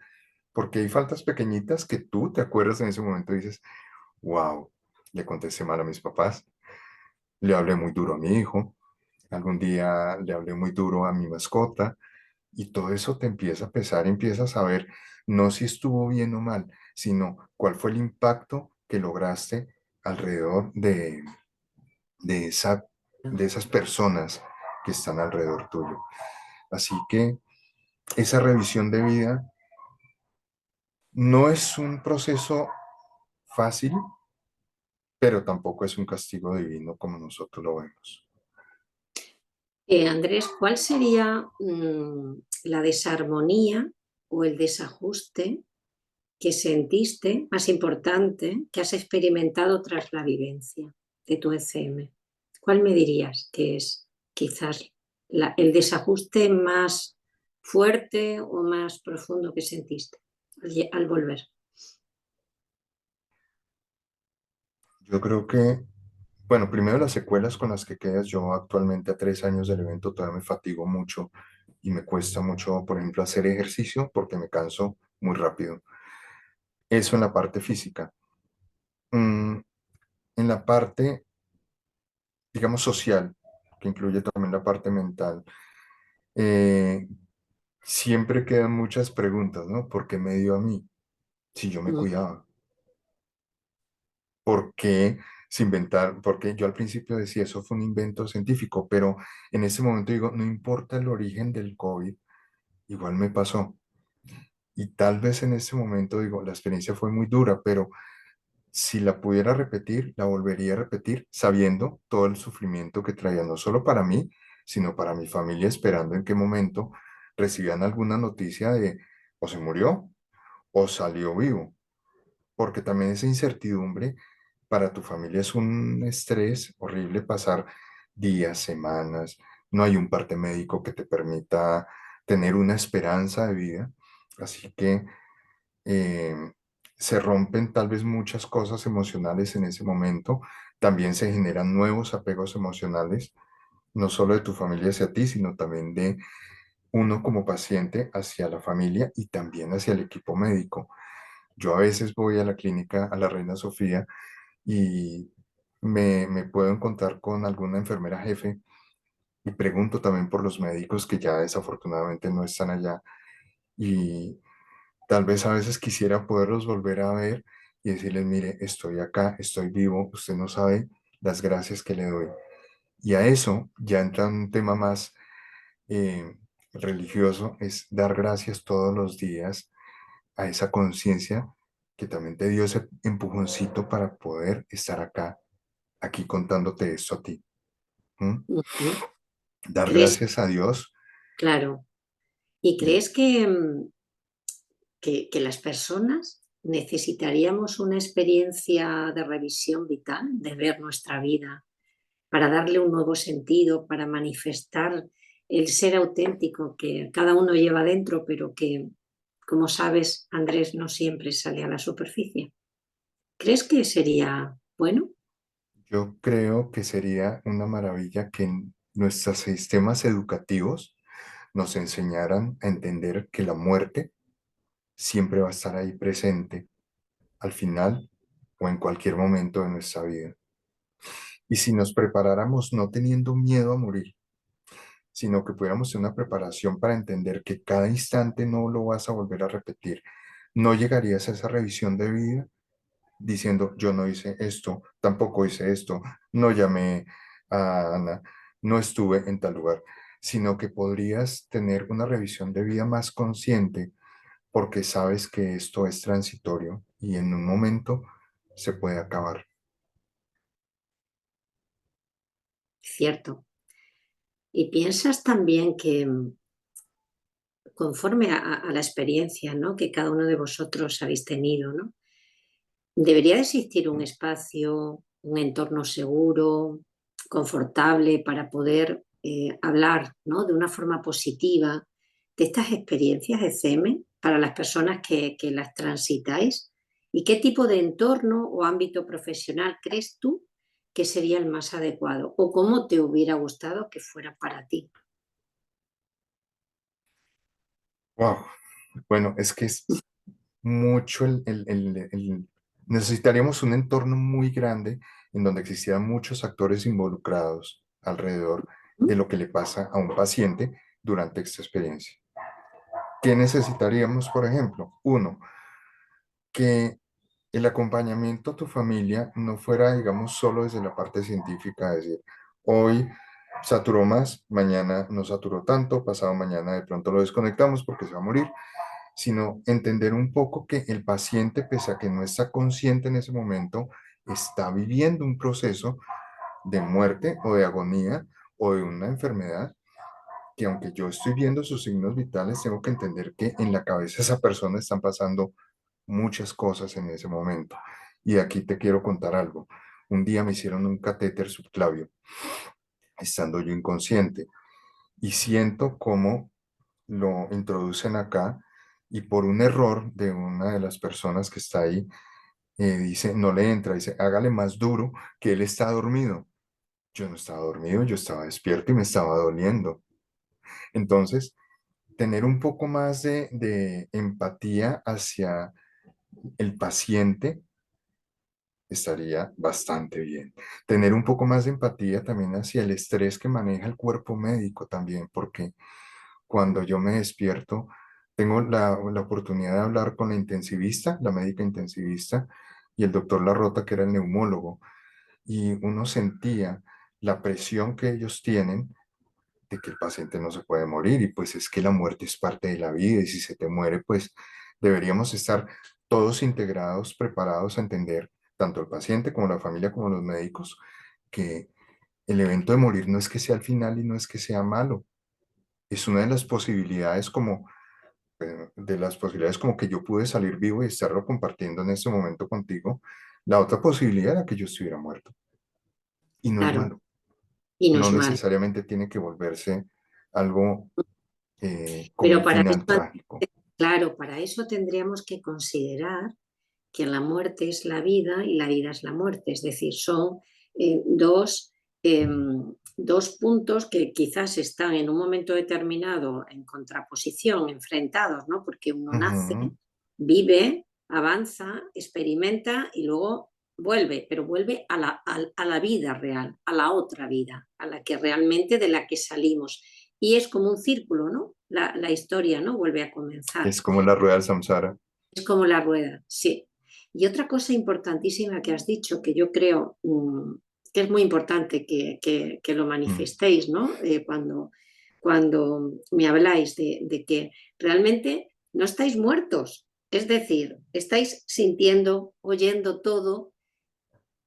porque hay faltas pequeñitas que tú te acuerdas en ese momento y dices, wow, le contesté mal a mis papás, le hablé muy duro a mi hijo, algún día le hablé muy duro a mi mascota, y todo eso te empieza a pesar, empiezas a ver no si estuvo bien o mal, sino cuál fue el impacto que lograste alrededor de, esa, de esas personas que están alrededor tuyo. Así que esa revisión de vida no es un proceso fácil, pero tampoco es un castigo divino como nosotros lo vemos. Andrés, ¿cuál sería la desarmonía o el desajuste que sentiste más importante que has experimentado tras la vivencia de tu ECM? ¿Cuál me dirías que es quizás el desajuste más fuerte o más profundo que sentiste al volver? Yo creo que, bueno, primero las secuelas con las que quedas, yo actualmente a 3 años del evento todavía me fatigo mucho y me cuesta mucho, por ejemplo, hacer ejercicio porque me canso muy rápido. Eso en la parte física. Mm, en la parte, digamos, social, que incluye también la parte mental, eh, siempre quedan muchas preguntas, ¿no? ¿Por qué me dio a mí? si yo me mm, cuidaba? ¿Por qué se inventar? Porque yo al principio decía, eso fue un invento científico, pero en ese momento digo, no importa el origen del COVID, igual me pasó. Y tal vez en ese momento digo, la experiencia fue muy dura, pero si la pudiera repetir, la volvería a repetir sabiendo todo el sufrimiento que traía, no solo para mí, sino para mi familia, esperando en qué momento recibían alguna noticia de o se murió o salió vivo, porque también esa incertidumbre para tu familia es un estrés horrible pasar días, semanas, no hay un parte médico que te permita tener una esperanza de vida, así que eh, se rompen tal vez muchas cosas emocionales en ese momento, también se generan nuevos apegos emocionales, no solo de tu familia hacia ti, sino también de uno como paciente hacia la familia y también hacia el equipo médico. Yo a veces voy a la clínica, a la Reina Sofía, y me puedo encontrar con alguna enfermera jefe y pregunto también por los médicos que ya desafortunadamente no están allá y tal vez a veces quisiera poderlos volver a ver y decirles, mire, estoy acá, estoy vivo, usted no sabe las gracias que le doy. Y a eso ya entra un tema más eh, religioso, es dar gracias todos los días a esa conciencia que también te dio ese empujoncito para poder estar acá, aquí contándote esto a ti. ¿M? ujú. Dar ¿Crees, gracias a Dios claro, y y crees que las personas necesitaríamos una experiencia de revisión vital, de ver nuestra vida, para darle un nuevo sentido, para manifestar el ser auténtico que cada uno lleva dentro, pero que, como sabes, Andrés, no siempre sale a la superficie? ¿Crees que sería bueno? yo creo que sería una maravilla que en nuestros sistemas educativos nos enseñaran a entender que la muerte siempre va a estar ahí presente al final o en cualquier momento de nuestra vida. Y si nos preparáramos no teniendo miedo a morir, sino que pudiéramos tener una preparación para entender que cada instante no lo vas a volver a repetir, no llegarías a esa revisión de vida diciendo, yo no hice esto, tampoco hice esto, no llamé a Ana, no estuve en tal lugar, sino que podrías tener una revisión de vida más consciente porque sabes que esto es transitorio y en un momento se puede acabar. Cierto. Y piensas también que conforme a la experiencia, ¿no?, que cada uno de vosotros habéis tenido, ¿no?, debería de existir un espacio, un entorno seguro, confortable para poder hablar, ¿no?, de una forma positiva de estas experiencias de CM para las personas que las transitáis. ¿Y qué tipo de entorno o ámbito profesional crees tú que sería el más adecuado? ¿O cómo te hubiera gustado que fuera para ti? Wow. Bueno, es que es mucho necesitaríamos un entorno muy grande en donde existieran muchos actores involucrados alrededor de lo que le pasa a un paciente durante esta experiencia. ¿Qué necesitaríamos, por ejemplo? Uno, que el acompañamiento a tu familia no fuera, digamos, solo desde la parte científica, es decir, hoy saturó más, mañana no saturó tanto, pasado mañana de pronto lo desconectamos porque se va a morir, sino entender un poco que el paciente, pese a que no está consciente en ese momento, está viviendo un proceso de muerte o de agonía o de una enfermedad que aunque yo estoy viendo sus signos vitales, tengo que entender que en la cabeza de esa persona están pasando muchas cosas en ese momento. Y aquí te quiero contar algo. Un día me hicieron un catéter subclavio, estando yo inconsciente, y siento cómo lo introducen acá y por un error de una de las personas que está ahí, dice, no le entra, dice, hágale más duro que él está dormido. Yo no estaba dormido, yo estaba despierto y me estaba doliendo. Entonces, tener un poco más de empatía hacia el paciente estaría bastante bien. Tener un poco más de empatía también hacia el estrés que maneja el cuerpo médico también, porque cuando yo me despierto, tengo la oportunidad de hablar con la intensivista, la médica intensivista, y el doctor Larrota, que era el neumólogo, y uno sentía la presión que ellos tienen de que el paciente no se puede morir, y pues es que la muerte es parte de la vida, y si se te muere, pues deberíamos estar todos integrados, preparados a entender, tanto el paciente como la familia, como los médicos, que el evento de morir no es que sea el final y no es que sea malo, es una de las posibilidades como de las posibilidades como que yo pude salir vivo y estarlo compartiendo en este momento contigo. La otra posibilidad era que yo estuviera muerto y no es Claro, malo. y no No es mal. necesariamente tiene que volverse algo como Pero un final trágico. claro, para eso tendríamos que considerar que la muerte es la vida y la vida es la muerte. Es decir, son dos, eh, dos puntos que quizás están en un momento determinado en contraposición, enfrentados, ¿no? Porque uno nace, Ujú. vive, avanza, experimenta y luego vuelve, pero vuelve a la vida real, a la otra vida, a la que realmente de la que salimos. Y es como un círculo, ¿no? La historia, ¿no? Vuelve a comenzar. Es como la rueda del samsara. Es como la rueda, sí. Y otra cosa importantísima que has dicho, que yo creo que es muy importante que lo Mm. manifestéis, ¿no? Cuando me habláis de que realmente no estáis muertos, es decir, estáis sintiendo, oyendo todo,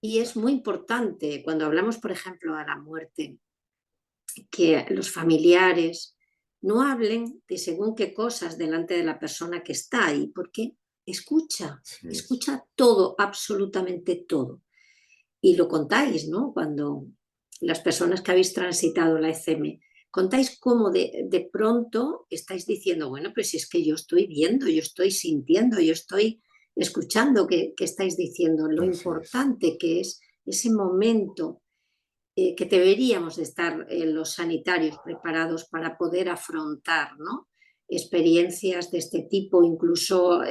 y es muy importante cuando hablamos, por ejemplo, de la muerte, que los familiares no hablen de según qué cosas delante de la persona que está ahí, porque escucha, Así es. escucha todo, absolutamente todo. Y lo contáis, ¿no? Cuando las personas que habéis transitado la ECM, contáis cómo de pronto estáis diciendo, bueno, pues si es que yo estoy viendo, yo estoy sintiendo, yo estoy escuchando que estáis diciendo lo Así es. importante que es ese momento que deberíamos de estar los sanitarios preparados para poder afrontar, ¿no? Experiencias de este tipo, incluso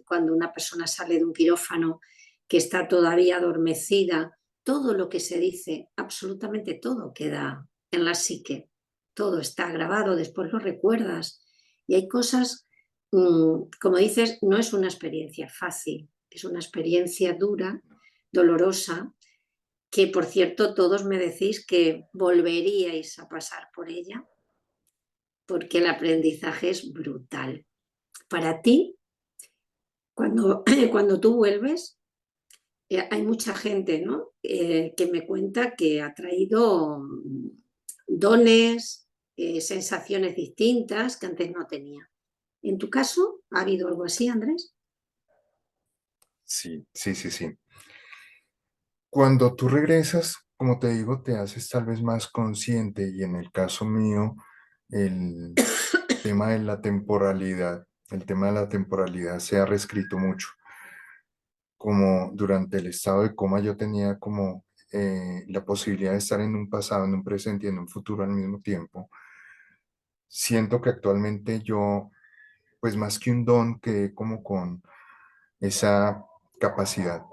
cuando una persona sale de un quirófano que está todavía adormecida, todo lo que se dice, absolutamente todo queda en la psique, todo está grabado, después lo recuerdas y hay cosas, como dices, no es una experiencia fácil, es una experiencia dura, dolorosa, que por cierto todos me decís que volveríais a pasar por ella porque el aprendizaje es brutal. Para ti, cuando, cuando tú vuelves, hay mucha gente, ¿no? Que me cuenta que ha traído dones, sensaciones distintas que antes no tenía. ¿En tu caso ha habido algo así, Andrés? Sí, sí, sí, sí. Cuando tú regresas, como te digo, te haces tal vez más consciente y en el caso mío, el tema de la temporalidad, el tema de la temporalidad se ha reescrito mucho. Como durante el estado de coma yo tenía como la posibilidad de estar en un pasado, en un presente y en un futuro al mismo tiempo. Siento que actualmente yo, pues más que un don, quedé como con esa capacidad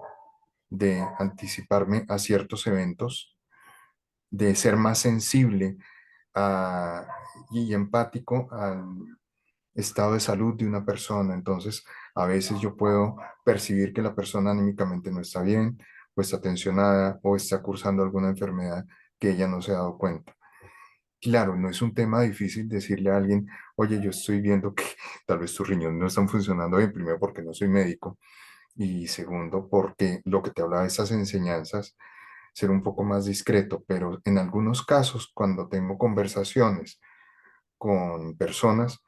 de anticiparme a ciertos eventos, de ser más sensible a- y empático al estado de salud de una persona. Entonces, a veces yo puedo percibir que la persona anímicamente no está bien, o está tensionada, o está cursando alguna enfermedad que ella no se ha dado cuenta. Claro, no es un tema difícil decirle a alguien, oye, yo estoy viendo que tal vez tus riñones no están funcionando bien, primero porque no soy médico y segundo porque lo que te hablaba de esas enseñanzas, ser un poco más discreto, pero en algunos casos, cuando tengo conversaciones con personas,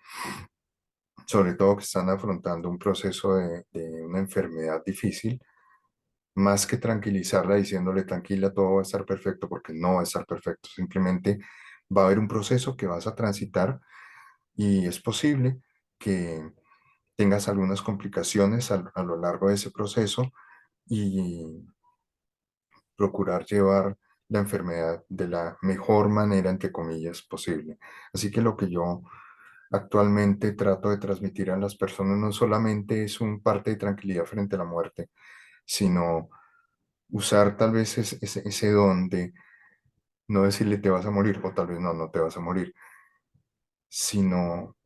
sobre todo que están afrontando un proceso de una enfermedad difícil, más que tranquilizarla diciéndole tranquila, todo va a estar perfecto, porque no va a estar perfecto, simplemente va a haber un proceso que vas a transitar y es posible que tengas algunas complicaciones a lo largo de ese proceso y procurar llevar la enfermedad de la mejor manera, entre comillas, posible. Así que lo que yo actualmente trato de transmitir a las personas no solamente es un parte de tranquilidad frente a la muerte, sino usar tal vez ese don de no decirle te vas a morir o tal vez no, no te vas a morir, sino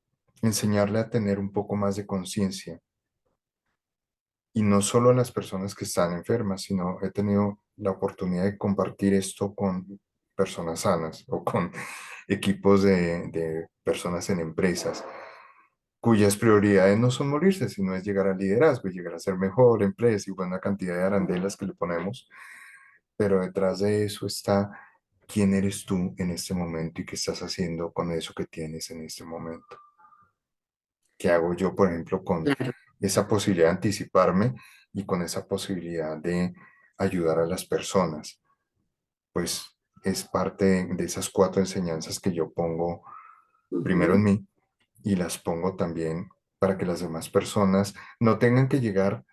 enseñarle a tener un poco más de conciencia. Y no solo a las personas que están enfermas, sino he tenido la oportunidad de compartir esto con personas sanas o con equipos de personas en empresas cuyas prioridades no son morirse, sino es llegar al liderazgo y llegar a ser mejor empresa y buena cantidad de arandelas que le ponemos, pero detrás de eso está quién eres tú en este momento y qué estás haciendo con eso que tienes en este momento. ¿Qué hago yo, por ejemplo, con Claro, esa posibilidad de anticiparme y con esa posibilidad de ayudar a las personas? Pues es parte de esas cuatro enseñanzas que yo pongo primero en ujú, mí y las pongo también para que las demás personas no tengan que llegar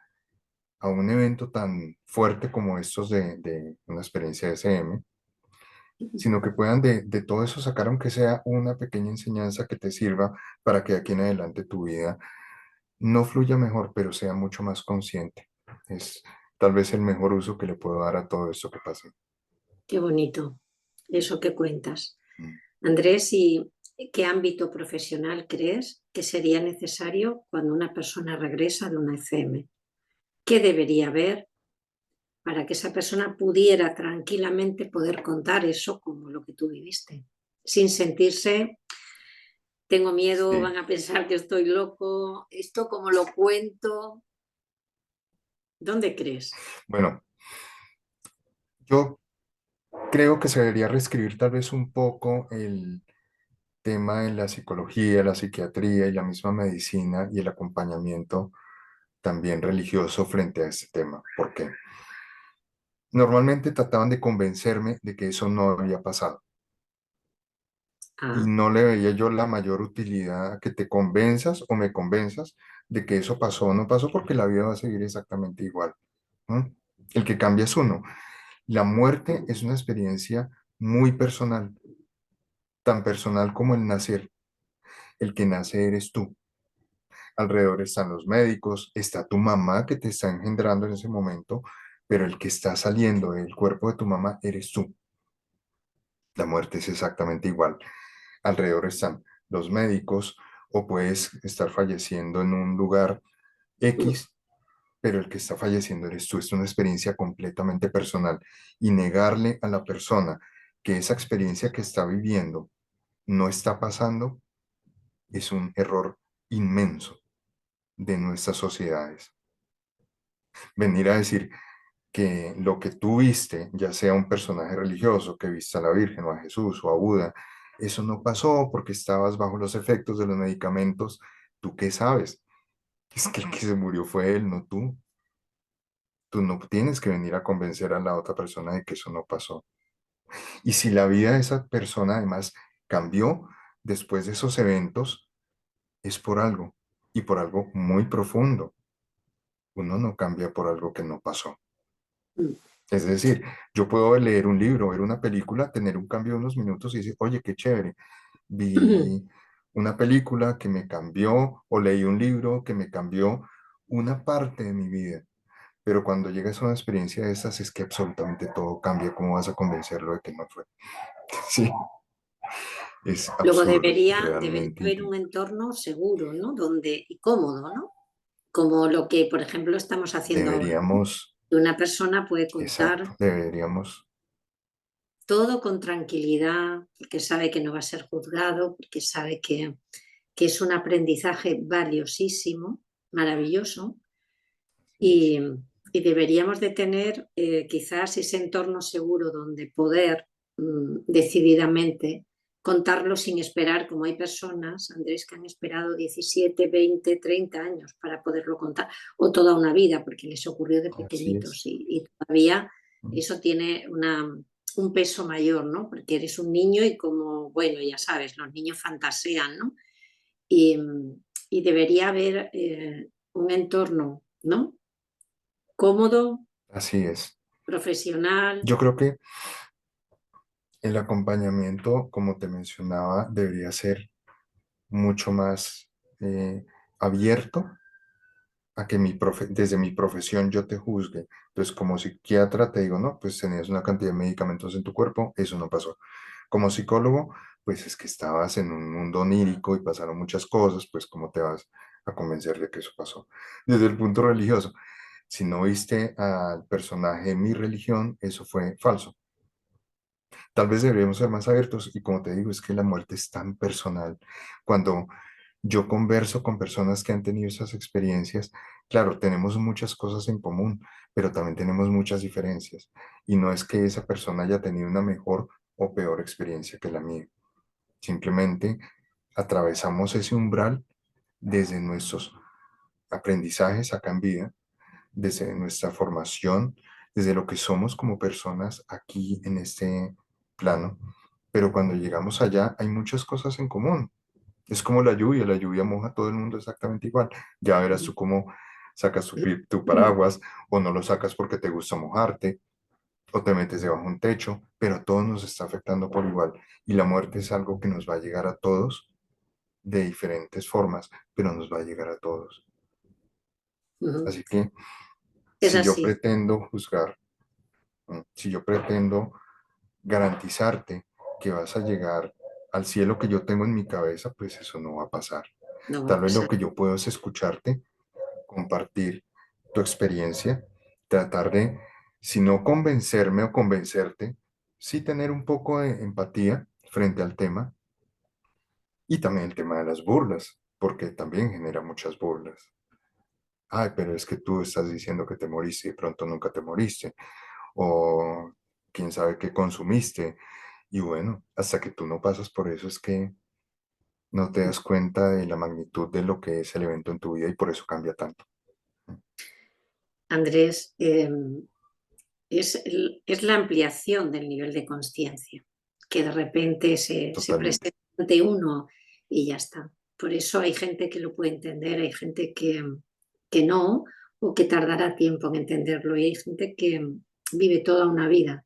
a un evento tan fuerte como estos de una experiencia de SM, sino que puedan de todo eso sacar aunque sea una pequeña enseñanza que te sirva para que de aquí en adelante tu vida no fluya mejor, pero sea mucho más consciente. Es tal vez el mejor uso que le puedo dar a todo esto que pasa. qué bonito eso que cuentas. Mm. Andrés, ¿y qué ámbito profesional crees que sería necesario cuando una persona regresa de una ECM? ¿Qué debería haber para que esa persona pudiera tranquilamente poder contar eso como lo que tú viviste, sin sentirse, tengo miedo, Sí, van a pensar que estoy loco, esto como lo cuento? ¿Dónde crees? bueno, yo creo que se debería reescribir tal vez un poco el tema de la psicología, la psiquiatría y la misma medicina y el acompañamiento también religioso frente a este tema. ¿Por qué? Normalmente trataban de convencerme de que eso no había pasado y Ah, no le veía yo la mayor utilidad a que te convenzas o me convenzas de que eso pasó o no pasó porque la vida va a seguir exactamente igual. ¿No? El que cambia es uno. La muerte es una experiencia muy personal, tan personal como el nacer. El que nace eres tú. Alrededor están los médicos, está tu mamá que te está engendrando en ese momento, pero el que está saliendo del cuerpo de tu mamá eres tú. La muerte es exactamente igual. Alrededor están los médicos o puedes estar falleciendo en un lugar mm, X, pero el que está falleciendo eres tú. Es una experiencia completamente personal y negarle a la persona que esa experiencia que está viviendo no está pasando es un error inmenso de nuestras sociedades. Venir a decir que lo que tú viste, ya sea un personaje religioso que viste a la Virgen o a Jesús o a Buda, eso no pasó porque estabas bajo los efectos de los medicamentos. ¿Tú qué sabes? Es que el que se murió fue él, no tú. Tú no tienes que venir a convencer a la otra persona de que eso no pasó. Y si la vida de esa persona además cambió después de esos eventos, es por algo y por algo muy profundo. Uno no cambia por algo que no pasó. mm. Es decir, yo puedo leer un libro, ver una película, tener un cambio de unos minutos y decir, oye, qué chévere, vi una película que me cambió o leí un libro que me cambió una parte de mi vida. Pero cuando llegas a una experiencia de estas es que absolutamente todo cambia. ¿Cómo vas a convencerlo de que no fue? Sí, es Luego absurdo, debería realmente. haber un entorno seguro, ¿no? Donde, y cómodo, ¿no? Como lo que, por ejemplo, estamos haciendo ahora, ¿no? Deberíamos, Que una persona puede contar exacto, deberíamos, todo con tranquilidad, porque sabe que no va a ser juzgado, porque sabe que es un aprendizaje valiosísimo, maravilloso, y, y deberíamos de tener quizás ese entorno seguro donde poder decididamente contarlo sin esperar, como hay personas, Andrés, que han esperado 17, 20, 30 años para poderlo contar, o toda una vida, porque les ocurrió de así es. pequeñitos y todavía eso tiene un peso mayor, ¿no? Porque eres un niño y como, bueno, ya sabes, los niños fantasean, ¿no? Y, y debería haber un entorno, ¿no? Cómodo, Así es. profesional. Yo creo que el acompañamiento, como te mencionaba, debería ser mucho más abierto a que desde mi profesión yo te juzgue. Entonces, como psiquiatra te digo, no, pues tenías una cantidad de medicamentos en tu cuerpo, eso no pasó. Como psicólogo, pues es que estabas en un mundo onírico y pasaron muchas cosas, pues ¿cómo te vas a convencer de que eso pasó? Desde el punto religioso, si no viste al personaje de mi religión, eso fue falso. Tal vez deberíamos ser más abiertos y como te digo, es que la muerte es tan personal. Cuando yo converso con personas que han tenido esas experiencias, claro, tenemos muchas cosas en común, pero también tenemos muchas diferencias. Y no es que esa persona haya tenido una mejor o peor experiencia que la mía. Simplemente atravesamos ese umbral desde nuestros aprendizajes acá en vida, desde nuestra formación, desde lo que somos como personas aquí en este plano. Pero cuando llegamos allá hay muchas cosas en común. Es como la lluvia moja a todo el mundo exactamente igual. Ya verás tú cómo sacas tu paraguas o no lo sacas porque te gusta mojarte o te metes debajo de un techo, pero a todos nos está afectando por igual. Y la muerte es algo que nos va a llegar a todos de diferentes formas, pero nos va a llegar a todos. Ujú. Así que Es si yo así. pretendo juzgar, si yo pretendo garantizarte que vas a llegar al cielo que yo tengo en mi cabeza, pues eso no va a pasar. No va a Tal vez lo pasar. que yo puedo es escucharte, compartir tu experiencia, tratar de, si no convencerme o convencerte, sí tener un poco de empatía frente al tema y también el tema de las burlas, porque también genera muchas burlas. Ay, pero es que tú estás diciendo que te moriste y de pronto nunca te moriste, o quién sabe qué consumiste. Y bueno, hasta que tú no pasas por eso es que no te das cuenta de la magnitud de lo que es el evento en tu vida y por eso cambia tanto. Andrés, es la ampliación del nivel de conciencia, que de repente se Totalmente. presenta ante uno y ya está. Por eso hay gente que lo puede entender, hay gente que no, o que tardará tiempo en entenderlo, y hay gente que vive toda una vida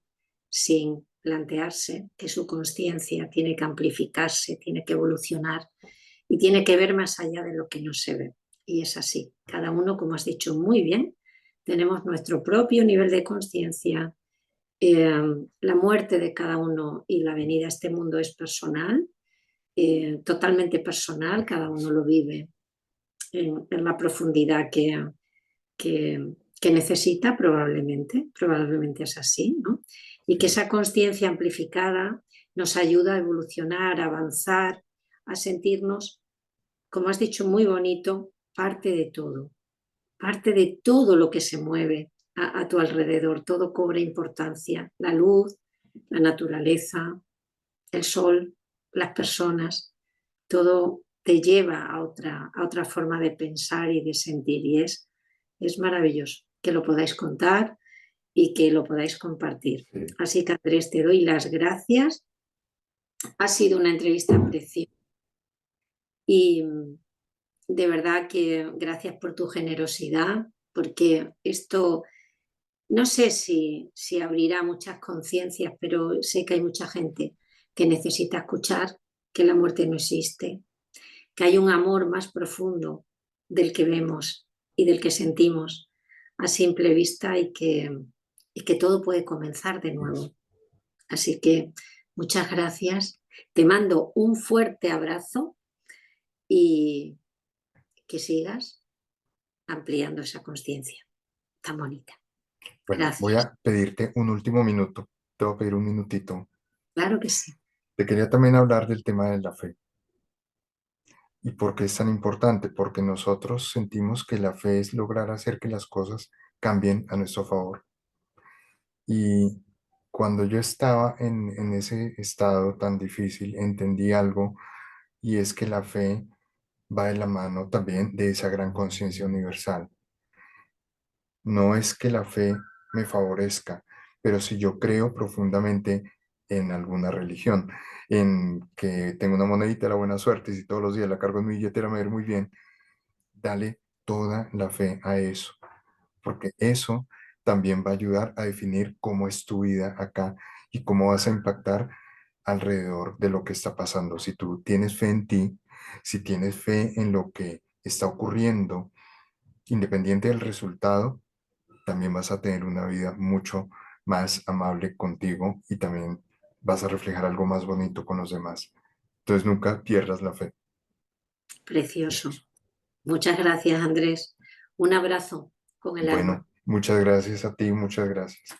sin plantearse que su conciencia tiene que amplificarse, tiene que evolucionar y tiene que ver más allá de lo que no se ve. Y es así. Cada uno, como has dicho muy bien, tenemos nuestro propio nivel de conciencia. La muerte de cada uno y la venida a este mundo es personal, totalmente personal, cada uno lo vive en la profundidad que, que necesita, probablemente es así, ¿no? Y que Sí, esa conciencia amplificada nos ayuda a evolucionar, a avanzar, a sentirnos, como has dicho, muy bonito, parte de todo lo que se mueve a tu alrededor, todo cobra importancia, la luz, la naturaleza, el sol, las personas, todo te lleva a otra forma de pensar y de sentir y es maravilloso que lo podáis contar y que lo podáis compartir. sí. Así que Andrés, te doy las gracias. Ha sido una entrevista preciosa y de verdad que gracias por tu generosidad, porque esto no sé si abrirá muchas conciencias, pero sé que hay mucha gente que necesita escuchar que la muerte no existe, que hay un amor más profundo del que vemos y del que sentimos a simple vista y que todo puede comenzar de Eso. nuevo. Así que muchas gracias. Te mando un fuerte abrazo y que sigas ampliando esa conciencia tan bonita. Bueno, voy Gracias. a pedirte un último minuto. Te voy a pedir un minutito. Claro que sí. Te quería también hablar del tema de la fe. ¿Y por qué es tan importante? Porque nosotros sentimos que la fe es lograr hacer que las cosas cambien a nuestro favor. Y cuando yo estaba en ese estado tan difícil, entendí algo y es que la fe va de la mano también de esa gran conciencia universal. No es que la fe me favorezca, pero si yo creo profundamente en alguna religión, en que tengo una monedita de la buena suerte y si todos los días la cargo en mi billetera me va a ir muy bien, dale toda la fe a eso, porque eso también va a ayudar a definir cómo es tu vida acá y cómo vas a impactar alrededor de lo que está pasando. Si tú tienes fe en ti, si tienes fe en lo que está ocurriendo, independiente del resultado, también vas a tener una vida mucho más amable contigo y también vas a reflejar algo más bonito con los demás. Entonces nunca pierdas la fe. Precioso. Muchas gracias, Andrés. Un abrazo con el alma. Bueno, muchas gracias a ti, muchas gracias.